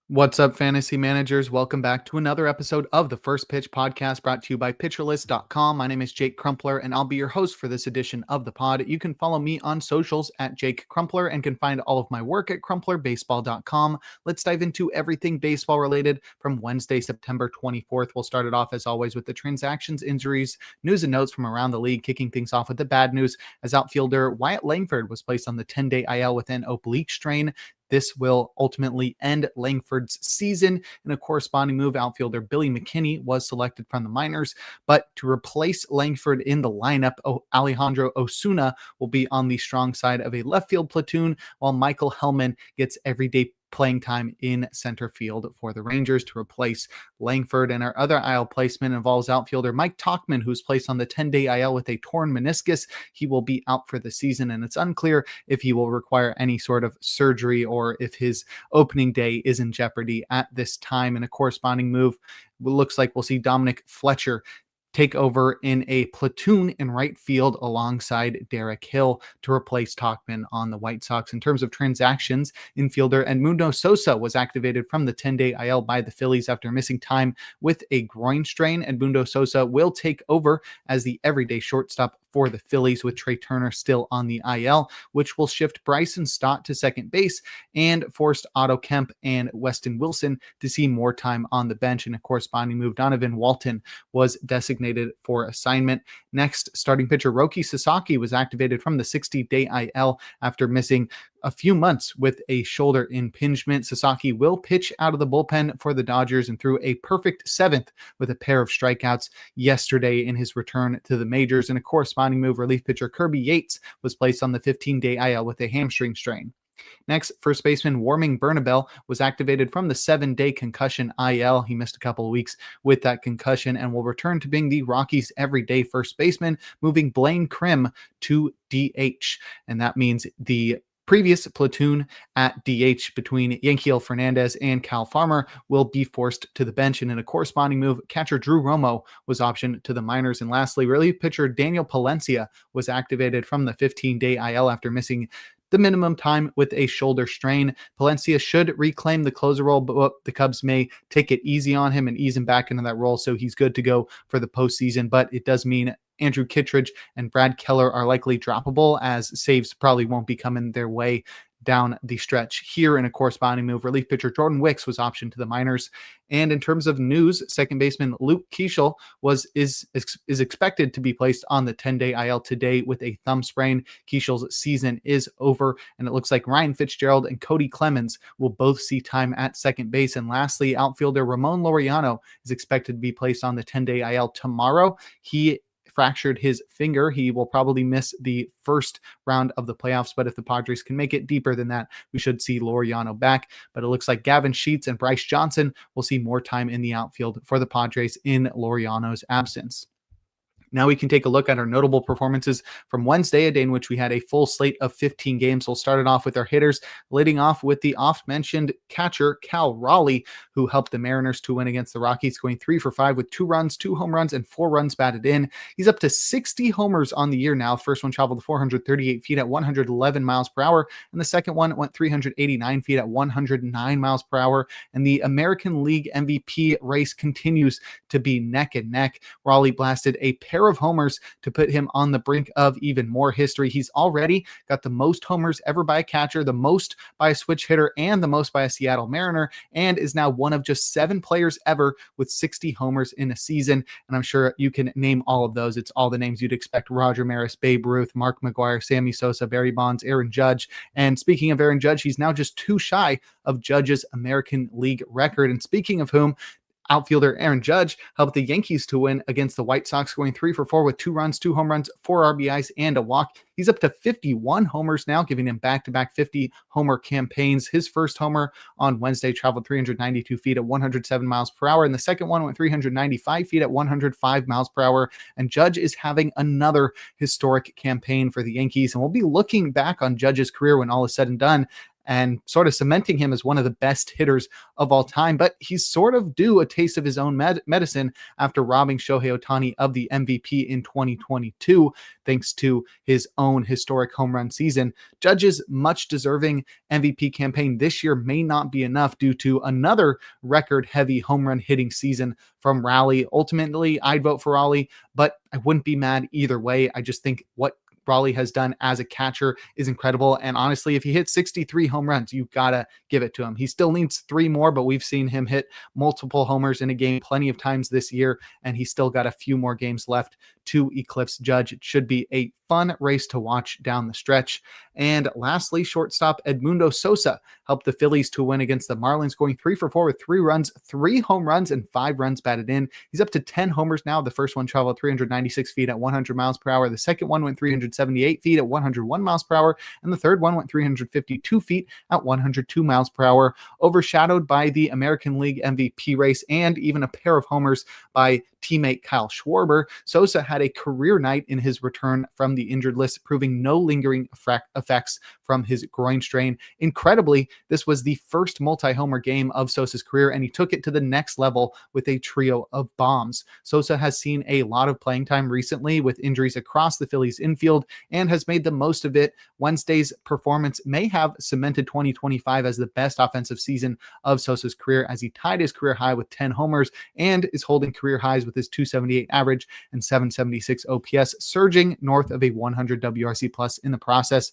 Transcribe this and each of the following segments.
What's up, fantasy managers? Welcome back to another episode of the First Pitch Podcast brought to you by PitcherList.com. My name is Jake Crumpler, and I'll be your host for this edition of the pod. You can follow me on socials at Jake Crumpler and can find all of my work at CrumplerBaseball.com. Let's dive into everything baseball related from Wednesday, September 24th. We'll start it off, as always, with the transactions, injuries, news, and notes from around the league, kicking things off with the bad news as outfielder Wyatt Langford was placed on the 10-day IL with an oblique strain. This will ultimately end Langford's season. In a corresponding move, outfielder Billy McKinney was selected from the minors, but to replace Langford in the lineup, Alejandro Osuna will be on the strong side of a left field platoon, while Michael Hellman gets everyday playing time in center field for the Rangers to replace Langford. And our other IL placement involves outfielder Mike Tauchman, who's placed on the 10-day IL with a torn meniscus. He will be out for the season, and it's unclear if he will require any sort of surgery or if his opening day is in jeopardy at this time. In a corresponding move, it looks like we'll see Dominic Fletcher take over in a platoon in right field alongside Derek Hill to replace Tauchman on the White Sox. In terms of transactions, infielder Edmundo Sosa was activated from the 10-day IL by the Phillies after missing time with a groin strain. Edmundo Sosa will take over as the everyday shortstop for the Phillies, with Trey Turner still on the IL, which will shift Bryson Stott to second base and forced Otto Kemp and Weston Wilson to see more time on the bench. In a corresponding move, Donovan Walton was designated for assignment. Next, starting pitcher Roki Sasaki was activated from the 60-day IL after missing a few months with a shoulder impingement. Sasaki will pitch out of the bullpen for the Dodgers and threw a perfect seventh with a pair of strikeouts yesterday in his return to the majors. In a corresponding move, relief pitcher Kirby Yates was placed on the 15-day IL with a hamstring strain. Next, first baseman Warming Bernabel was activated from the 7-day concussion IL. He missed a couple of weeks with that concussion and will return to being the Rockies' everyday first baseman, moving Blaine Krim to DH. And that means the previous platoon at DH between Yankiel Fernandez and Cal Farmer will be forced to the bench. And in a corresponding move, catcher Drew Romo was optioned to the minors. And lastly, relief pitcher Daniel Palencia was activated from the 15-day IL after missing the minimum time with a shoulder strain. Palencia should reclaim the closer role, but the Cubs may take it easy on him and ease him back into that role, so he's good to go for the postseason. But it does mean Andrew Kittredge and Brad Keller are likely droppable, as saves probably won't be coming their way down the stretch. Here, in a corresponding move, relief pitcher Jordan Wicks was optioned to the minors. And in terms of news, second baseman Luke Keeschel is expected to be placed on the 10-day IL today with a thumb sprain. Keeschel's season is over, and it looks like Ryan Fitzgerald and Cody Clemens will both see time at second base. And lastly, outfielder Ramon Laureano is expected to be placed on the 10-day IL tomorrow. He fractured his finger. He will probably miss the first round of the playoffs, but if the Padres can make it deeper than that, we should see Laureano back. But it looks like Gavin Sheets and Bryce Johnson will see more time in the outfield for the Padres in Laureano's absence. Now we can take a look at our notable performances from Wednesday, a day in which we had a full slate of 15 games. We'll start it off with our hitters, leading off with the oft-mentioned catcher Cal Raleigh, who helped the Mariners to win against the Rockies, going 3 for 5 with 2 runs, 2 home runs, and 4 runs batted in. He's up to 60 homers on the year now. First one traveled 438 feet at 111 miles per hour, and the second one went 389 feet at 109 miles per hour. And the American League MVP race continues to be neck and neck. Raleigh blasted a pair of homers to put him on the brink of even more history. He's already got the most homers ever by a catcher, the most by a switch hitter, and the most by a Seattle Mariner, and is now one of just 7 players ever with 60 homers in a season. And I'm sure you can name all of those. It's all the names you'd expect: Roger Maris, Babe Ruth, Mark McGwire, Sammy Sosa, Barry Bonds, Aaron Judge. And speaking of Aaron Judge, he's now just 2 shy of Judge's American League record. And speaking of whom, outfielder Aaron Judge helped the Yankees to win against the White Sox, going 3 for 4 with 2 runs, 2 home runs, 4 RBIs, and a walk. He's up to 51 homers now, giving him back-to-back 50-homer campaigns. His first homer on Wednesday traveled 392 feet at 107 miles per hour, and the second one went 395 feet at 105 miles per hour. And Judge is having another historic campaign for the Yankees, and we'll be looking back on Judge's career when all is said and done and sort of cementing him as one of the best hitters of all time. But he's sort of due a taste of his own medicine after robbing Shohei Ohtani of the MVP in 2022, thanks to his own historic home run season. Judge's much deserving MVP campaign this year may not be enough due to another record-heavy home run hitting season from Raleigh. Ultimately, I'd vote for Raleigh, but I wouldn't be mad either way. I just think what Raleigh has done as a catcher is incredible. And honestly, if he hits 63 home runs, you gotta give it to him. He still needs 3 more, but we've seen him hit multiple homers in a game plenty of times this year, and he's still got a few more games left to eclipse Judge. It should be a fun race to watch down the stretch. And lastly, shortstop Edmundo Sosa helped the Phillies to win against the Marlins, going 3 for 4 with 3 runs, 3 home runs, and 5 runs batted in. He's up to 10 homers now. The first one traveled 396 feet at 100 miles per hour. The second one went 378 feet at 101 miles per hour. And the third one went 352 feet at 102 miles per hour, overshadowed by the American League MVP race and even a pair of homers by teammate Kyle Schwarber. Sosa had a career night in his return from the injured list, proving no lingering effects from his groin strain. Incredibly, this was the first multi-homer game of Sosa's career, and he took it to the next level with a trio of bombs. Sosa has seen a lot of playing time recently with injuries across the Phillies infield and has made the most of it. Wednesday's performance may have cemented 2025 as the best offensive season of Sosa's career, as he tied his career high with 10 homers and is holding career highs with his 278 average and 776 OPS, surging north of a 100 WRC plus in the process.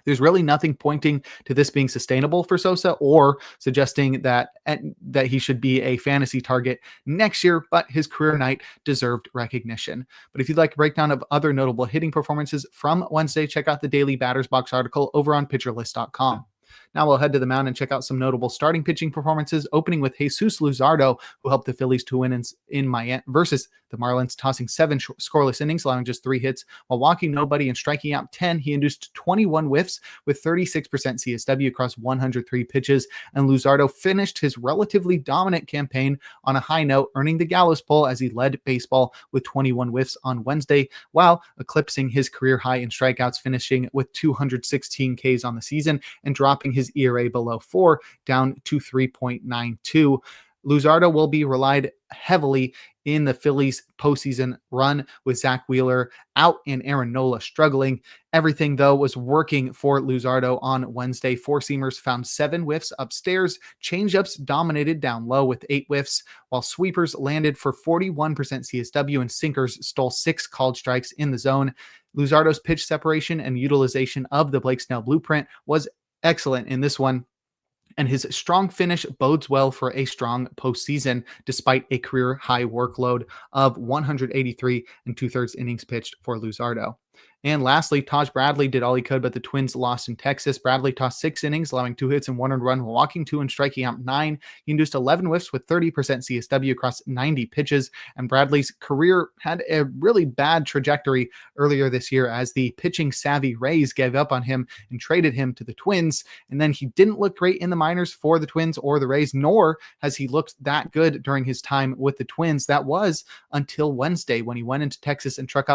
There's really nothing pointing to this being sustainable for Sosa or suggesting that he should be a fantasy target next year, but his career night deserved recognition. But if you'd like a breakdown of other notable hitting performances from Wednesday, check out the daily Batters Box article over on PitcherList.com. Now we'll head to the mound and check out some notable starting pitching performances, opening with Jesus Luzardo, who helped the Phillies to win in Miami versus the Marlins, tossing 7 scoreless innings, allowing just 3 hits. While walking nobody and striking out 10, he induced 21 whiffs with 36% CSW across 103 pitches, and Luzardo finished his relatively dominant campaign on a high note, earning the Gallows Pole as he led baseball with 21 whiffs on Wednesday, while eclipsing his career high in strikeouts, finishing with 216 Ks on the season and dropping his ERA below 4, down to 3.92. Luzardo will be relied heavily in the Phillies postseason run, with Zach Wheeler out and Aaron Nola struggling. Everything, though, was working for Luzardo on Wednesday. 4-seamers found 7 whiffs upstairs. Changeups dominated down low with 8 whiffs, while sweepers landed for 41% CSW and sinkers stole 6 called strikes in the zone. Luzardo's pitch separation and utilization of the Blake Snell blueprint was excellent in this one, and his strong finish bodes well for a strong postseason despite a career high workload of 183 2/3 innings pitched for Luzardo. And lastly, Taj Bradley did all he could, but the Twins lost in Texas. Bradley tossed 6 innings, allowing 2 hits and 1 earned run, while walking 2 and striking out 9. He induced 11 whiffs with 30% CSW across 90 pitches. And Bradley's career had a really bad trajectory earlier this year as the pitching savvy Rays gave up on him and traded him to the Twins. And then he didn't look great in the minors for the Twins or the Rays, nor has he looked that good during his time with the Twins. That was until Wednesday, when he went into Texas and struck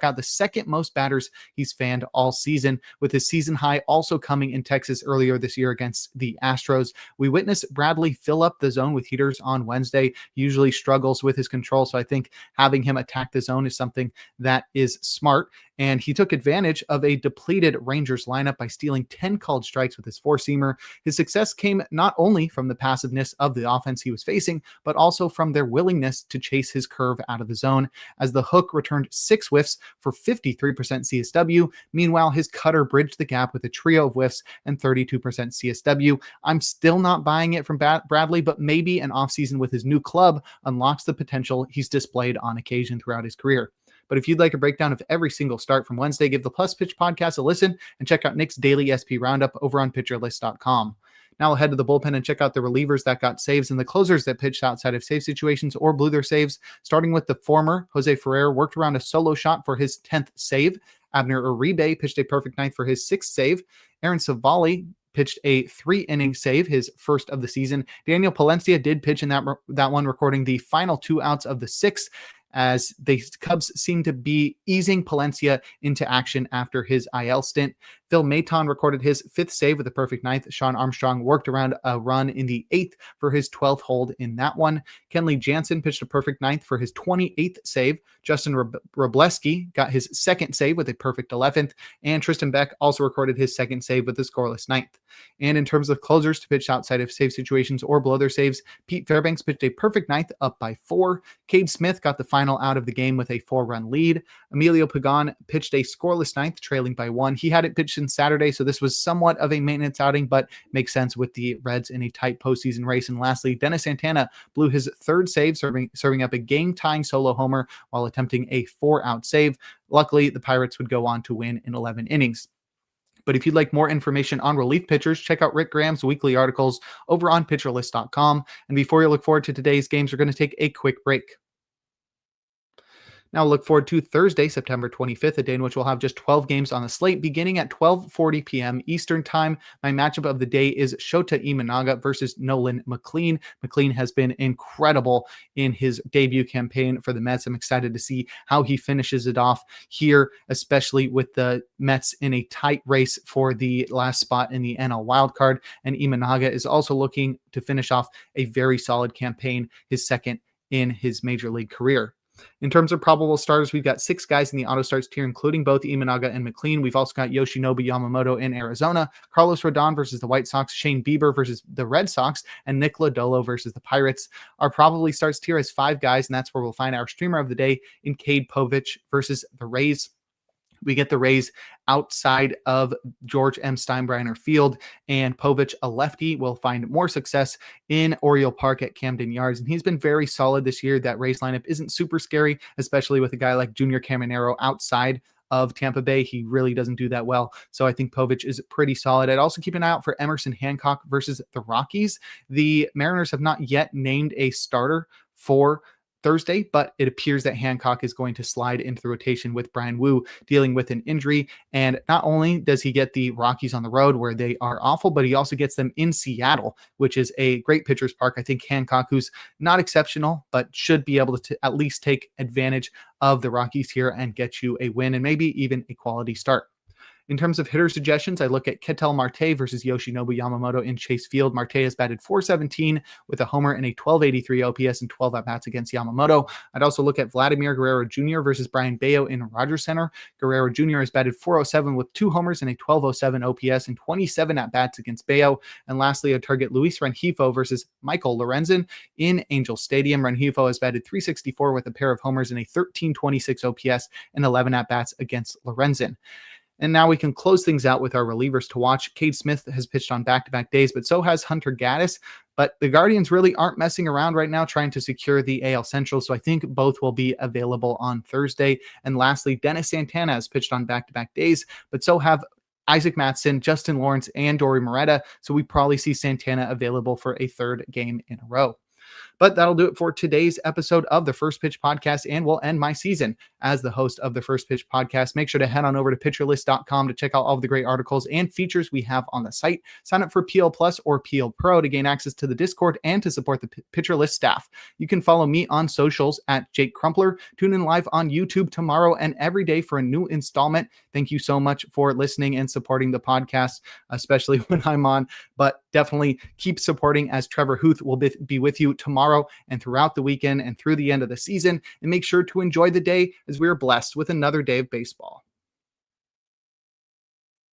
out the second most batters he's fanned all season, with his season high also coming in Texas earlier this year against the Astros. We witnessed Bradley fill up the zone with heaters on Wednesday. He usually struggles with his control, so I think having him attack the zone is something that is smart. And he took advantage of a depleted Rangers lineup by stealing 10 called strikes with his 4-seamer. His success came not only from the passiveness of the offense he was facing, but also from their willingness to chase his curve out of the zone, as the hook returned 6 whiffs for 53% CSW. Meanwhile, his cutter bridged the gap with a trio of whiffs and 32% CSW. I'm still not buying it from Bradley, but maybe an offseason with his new club unlocks the potential he's displayed on occasion throughout his career. But if you'd like a breakdown of every single start from Wednesday, give the Plus Pitch podcast a listen and check out Nick's daily SP roundup over on PitcherList.com. Now we'll head to the bullpen and check out the relievers that got saves and the closers that pitched outside of save situations or blew their saves. Starting with the former, Jose Ferrer worked around a solo shot for his 10th save. Abner Uribe pitched a perfect ninth for his 6th save. Aaron Savali pitched a 3-inning save, his first of the season. Daniel Palencia did pitch in that one, recording the final 2 outs of the 6th, as the Cubs seem to be easing Palencia into action after his IL stint. Phil Maton recorded his 5th save with a perfect 9th. Sean Armstrong worked around a run in the 8th for his 12th hold in that one. Kenley Jansen pitched a perfect 9th for his 28th save. Justin Robleski got his 2nd save with a perfect 11th. And Tristan Beck also recorded his 2nd save with a scoreless 9th. And in terms of closers to pitch outside of save situations or below their saves, Pete Fairbanks pitched a perfect 9th up by 4. Cade Smith got the final out of the game with a 4-run lead. Emilio Pagan pitched a scoreless 9th, trailing by 1. He hadn't pitched since Saturday, so this was somewhat of a maintenance outing, but makes sense with the Reds in a tight postseason race. And lastly, Dennis Santana blew his 3rd save, serving up a game-tying solo homer while attempting a 4-out save. Luckily, the Pirates would go on to win in 11 innings. But if you'd like more information on relief pitchers, check out Rick Graham's weekly articles over on pitcherlist.com. And before you look forward to today's games, we're going to take a quick break. Now look forward to Thursday, September 25th, a day in which we'll have just 12 games on the slate, beginning at 12:40 p.m. Eastern Time. My matchup of the day is Shota Imanaga versus Nolan McLean. McLean has been incredible in his debut campaign for the Mets. I'm excited to see how he finishes it off here, especially with the Mets in a tight race for the last spot in the NL wildcard. And Imanaga is also looking to finish off a very solid campaign, his 2nd in his major league career. In terms of probable starters, we've got 6 guys in the auto starts tier, including both Imanaga and McLean. We've also got Yoshinobu Yamamoto in Arizona, Carlos Rodon versus the White Sox, Shane Bieber versus the Red Sox, and Nick Lodolo versus the Pirates. Our probably starts tier has 5 guys, and that's where we'll find our streamer of the day in Cade Povich versus the Rays. We get the Rays outside of George M. Steinbrenner Field, and Povich, a lefty, will find more success in Oriole Park at Camden Yards. And he's been very solid this year. That Rays lineup isn't super scary, especially with a guy like Junior Caminero outside of Tampa Bay. He really doesn't do that well. So I think Povich is pretty solid. I'd also keep an eye out for Emerson Hancock versus the Rockies. The Mariners have not yet named a starter for Thursday, but it appears that Hancock is going to slide into the rotation with Brian Wu dealing with an injury. And not only does he get the Rockies on the road where they are awful, but he also gets them in Seattle, which is a great pitcher's park. I think Hancock, who's not exceptional, but should be able to at least take advantage of the Rockies here and get you a win and maybe even a quality start. In terms of hitter suggestions, I look at Ketel Marte versus Yoshinobu Yamamoto in Chase Field. Marte has batted .417 with a homer and a 1283 OPS and 12 at-bats against Yamamoto. I'd also look at Vladimir Guerrero Jr. versus Brian Bayo in Rogers Center. Guerrero Jr. has batted .407 with 2 homers and a 1207 OPS and 27 at-bats against Bayo. And lastly, I target Luis Rengifo versus Michael Lorenzen in Angel Stadium. Rengifo has batted .364 with a pair of homers and a 1326 OPS and 11 at-bats against Lorenzen. And now we can close things out with our relievers to watch. Cade Smith has pitched on back-to-back days, but so has Hunter Gaddis. But the Guardians really aren't messing around right now trying to secure the AL Central, so I think both will be available on Thursday. And lastly, Dennis Santana has pitched on back-to-back days, but so have Isaac Mattson, Justin Lawrence, and Dory Moretta, so we probably see Santana available for a 3rd game in a row. But that'll do it for today's episode of the First Pitch Podcast, and we'll end my season as the host of the First Pitch Podcast. Make sure to head on over to pitcherlist.com to check out all of the great articles and features we have on the site. Sign up for PL Plus or PL Pro to gain access to the Discord and to support the Pitcher List staff. You can follow me on socials at Jake Crumpler. Tune in live on YouTube tomorrow and every day for a new installment. Thank you so much for listening and supporting the podcast, especially when I'm on, but definitely keep supporting as Trevor Hooth will be with you tomorrow and throughout the weekend and through the end of the season. And make sure to enjoy the day as we are blessed with another day of baseball.